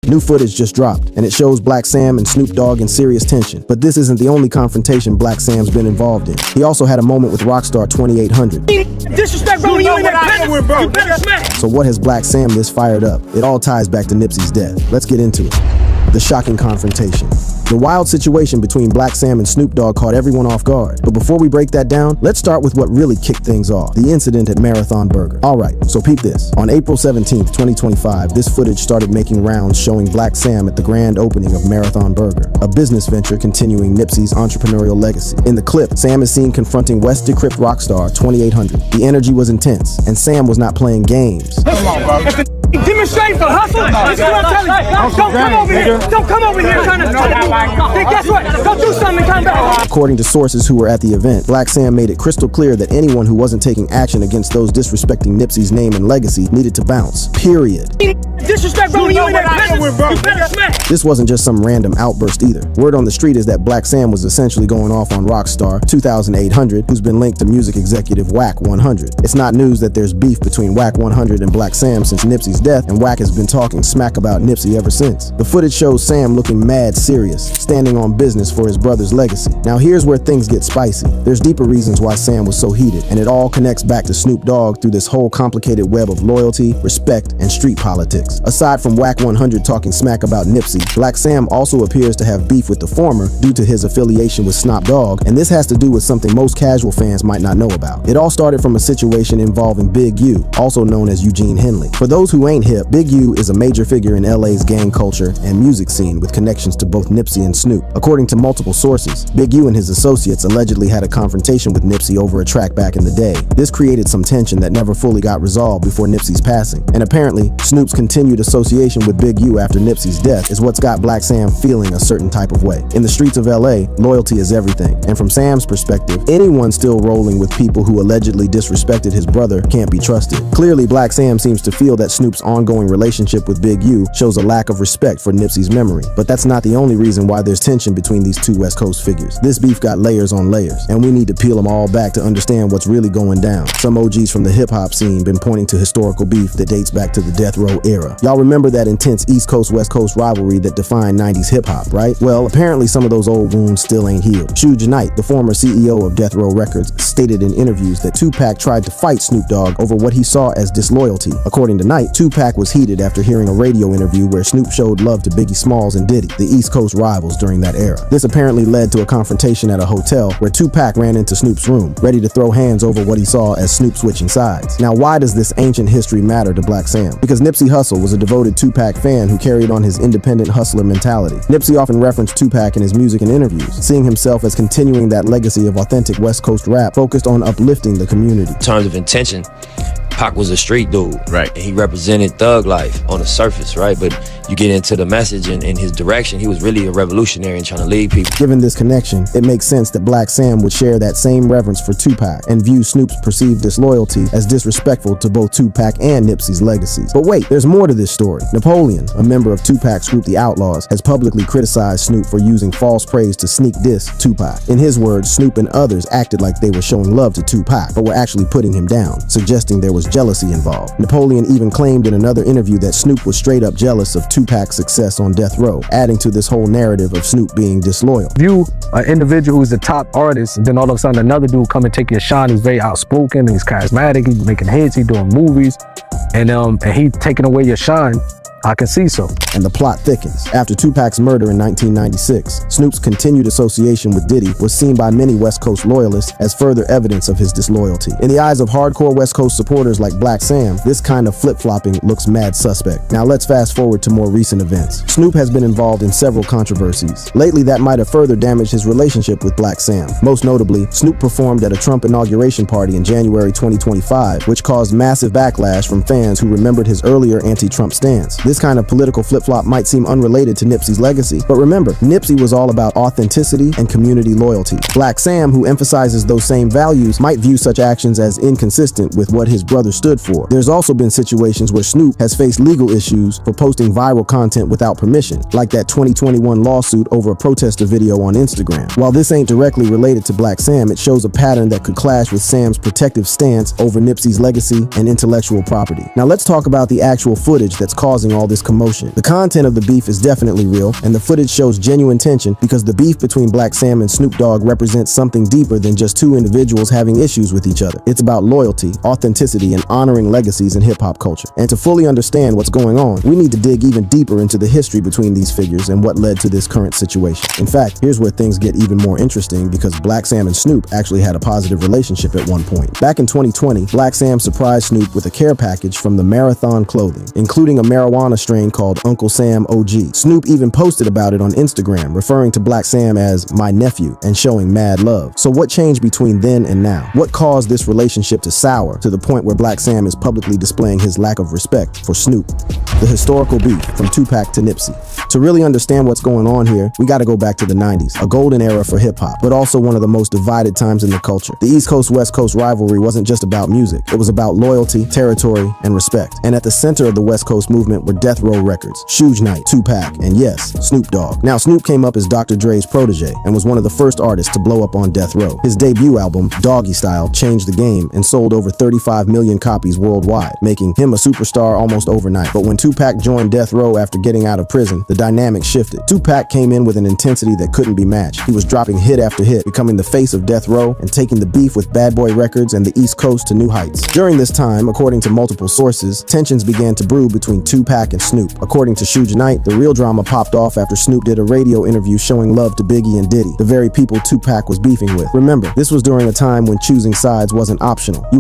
New footage just dropped, and it shows Blacc Sam and Snoop Dogg in serious tension. But this isn't the only confrontation Blacc Sam's been involved in. He also had a moment with rockstar 2800. Disrespect, bro, when you in that pen, you better smack. So what has Blacc Sam this fired up? It all ties back to Nipsey's death. Let's get into it. The shocking confrontation. The wild situation between Blacc Sam and Snoop Dogg caught everyone off guard. But before we break that down, let's start with what really kicked things off, the incident at Marathon Burger. Alright, so peep this. On April 17th, 2025, this footage started making rounds showing Blacc Sam at the grand opening of Marathon Burger, a business venture continuing Nipsey's entrepreneurial legacy. In the clip, Sam is seen confronting West Decrypt rockstar 2800. The energy was intense, and Sam was not playing games. Come on, bro. Demonstrate for hustle. This is what I'm telling you. Don't come over here. Don't come over here trying to. Hey, guess what? Go do something and come back. According to sources who were at the event, Blacc Sam made it crystal clear that anyone who wasn't taking action against those disrespecting Nipsey's name and legacy needed to bounce. Period. Disrespect, bro, when you in that pen, you better smack. This wasn't just some random outburst either. Word on the street is that Blacc Sam was essentially going off on rockstar 2800, who's been linked to music executive Wack 100. It's not news that there's beef between Wack 100 and Blacc Sam since Nipsey's death, and Wack has been talking smack about Nipsey ever since. The footage shows Sam looking mad serious, standing on business for his brother's legacy. Now here's where things get spicy. There's deeper reasons why Sam was so heated, and it all connects back to Snoop Dogg through this whole complicated web of loyalty, respect, and street politics. Aside from Wack 100 talking smack about Nipsey, Blacc Sam also appears to have beef with the former due to his affiliation with Snoop Dogg, and this has to do with something most casual fans might not know about. It all started from a situation involving Big U, also known as Eugene Henley. For those who ain't hip, Big U is a major figure in LA's gang culture and music scene with connections to both Nipsey and Snoop. According to multiple sources, Big U and his associates allegedly had a confrontation with Nipsey over a track back in the day. This created some tension that never fully got resolved before Nipsey's passing, and apparently Snoop's continued association with Big U after Nipsey's death is what's got Blacc Sam feeling a certain type of way. In the streets of LA, loyalty is everything, and from Sam's perspective, anyone still rolling with people who allegedly disrespected his brother can't be trusted. Clearly, Blacc Sam seems to feel that Snoop's ongoing relationship with Big U shows a lack of respect for Nipsey's memory, but that's not the only reason why there's tension between these two West Coast figures. This beef got layers on layers, and we need to peel them all back to understand what's really going down. Some OGs from the hip-hop scene been pointing to historical beef that dates back to the Death Row era. Y'all remember that intense East Coast West Coast rivalry that defined 90s hip-hop, right? Well, apparently some of those old wounds still ain't healed. Suge Knight, the former CEO of Death Row Records, stated in interviews that Tupac tried to fight Snoop Dogg over what he saw as disloyalty. According to Knight, Tupac was heated after hearing a radio interview where Snoop showed love to Biggie Smalls and Diddy, the East Coast rivals during that era. This apparently led to a confrontation at a hotel where Tupac ran into Snoop's room, ready to throw hands over what he saw as Snoop switching sides. Now, why does this ancient history matter to Blacc Sam? Because Nipsey Hussle was a devoted Tupac fan who carried on his independent hustler mentality. Nipsey often referenced Tupac in his music and interviews, seeing himself as continuing that legacy of authentic West Coast rap focused on uplifting the community. In terms of intention, Pac was a street dude, right? And he represented thug life on the surface, right? But you get into the message and his direction, he was really a revolutionary and trying to lead people. Given this connection, it makes sense that Blacc Sam would share that same reverence for Tupac and view Snoop's perceived disloyalty as disrespectful to both Tupac and Nipsey's legacies. But wait, there's more to this story. Napoleon, a member of Tupac's group The Outlaws, has publicly criticized Snoop for using false praise to sneak diss Tupac. In his words, Snoop and others acted like they were showing love to Tupac, but were actually putting him down, suggesting there was jealousy involved. Napoleon even claimed in another interview that Snoop was straight up jealous of Tupac's success on Death Row, adding to this whole narrative of Snoop being disloyal. View an individual who's a top artist, and then all of a sudden another dude come and take your shine. He's very outspoken, he's charismatic, he's making hits, he's doing movies, and he taking away your shine. I can see so. And the plot thickens. After Tupac's murder in 1996, Snoop's continued association with Diddy was seen by many West Coast loyalists as further evidence of his disloyalty. In the eyes of hardcore West Coast supporters like Blacc Sam, this kind of flip-flopping looks mad suspect. Now let's fast forward to more recent events. Snoop has been involved in several controversies. Lately, that might have further damaged his relationship with Blacc Sam. Most notably, Snoop performed at a Trump inauguration party in January 2025, which caused massive backlash from fans who remembered his earlier anti-Trump stance. This kind of political flip-flop might seem unrelated to Nipsey's legacy, but remember, Nipsey was all about authenticity and community loyalty. Blacc Sam, who emphasizes those same values, might view such actions as inconsistent with what his brother stood for. There's also been situations where Snoop has faced legal issues for posting viral content without permission, like that 2021 lawsuit over a protester video on Instagram. While this ain't directly related to Blacc Sam, it shows a pattern that could clash with Sam's protective stance over Nipsey's legacy and intellectual property. Now let's talk about the actual footage that's causing all this commotion. The content of the beef is definitely real, and the footage shows genuine tension because the beef between Blacc Sam and Snoop Dogg represents something deeper than just two individuals having issues with each other. It's about loyalty, authenticity, and honoring legacies in hip-hop culture. And to fully understand what's going on, we need to dig even deeper into the history between these figures and what led to this current situation. In fact, here's where things get even more interesting because Blacc Sam and Snoop actually had a positive relationship at one point. Back in 2020, Blacc Sam surprised Snoop with a care package from the Marathon Clothing, including a marijuana strain called Uncle Sam OG. Snoop even posted about it on Instagram, referring to Blacc Sam as my nephew and showing mad love. So what changed between then and now? What caused this relationship to sour to the point where Blacc Sam is publicly displaying his lack of respect for Snoop? The historical beef from Tupac to Nipsey. To really understand what's going on here, we gotta go back to the 90s, a golden era for hip-hop, but also one of the most divided times in the culture. The East Coast-West Coast rivalry wasn't just about music, it was about loyalty, territory, and respect. And at the center of the West Coast movement were Death Row Records, Suge Knight, Tupac, and yes, Snoop Dogg. Now, Snoop came up as Dr. Dre's protege and was one of the first artists to blow up on Death Row. His debut album, Doggy Style, changed the game and sold over 35 million copies worldwide, making him a superstar almost overnight. But when Tupac joined Death Row after getting out of prison, the dynamic shifted. Tupac came in with an intensity that couldn't be matched. He was dropping hit after hit, becoming the face of Death Row and taking the beef with Bad Boy Records and the East Coast to new heights. During this time, according to multiple sources, tensions began to brew between Tupac and Snoop. According to Suge Knight, the real drama popped off after Snoop did a radio interview showing love to Biggie and Diddy, the very people Tupac was beefing with. Remember, this was during a time when choosing sides wasn't optional. You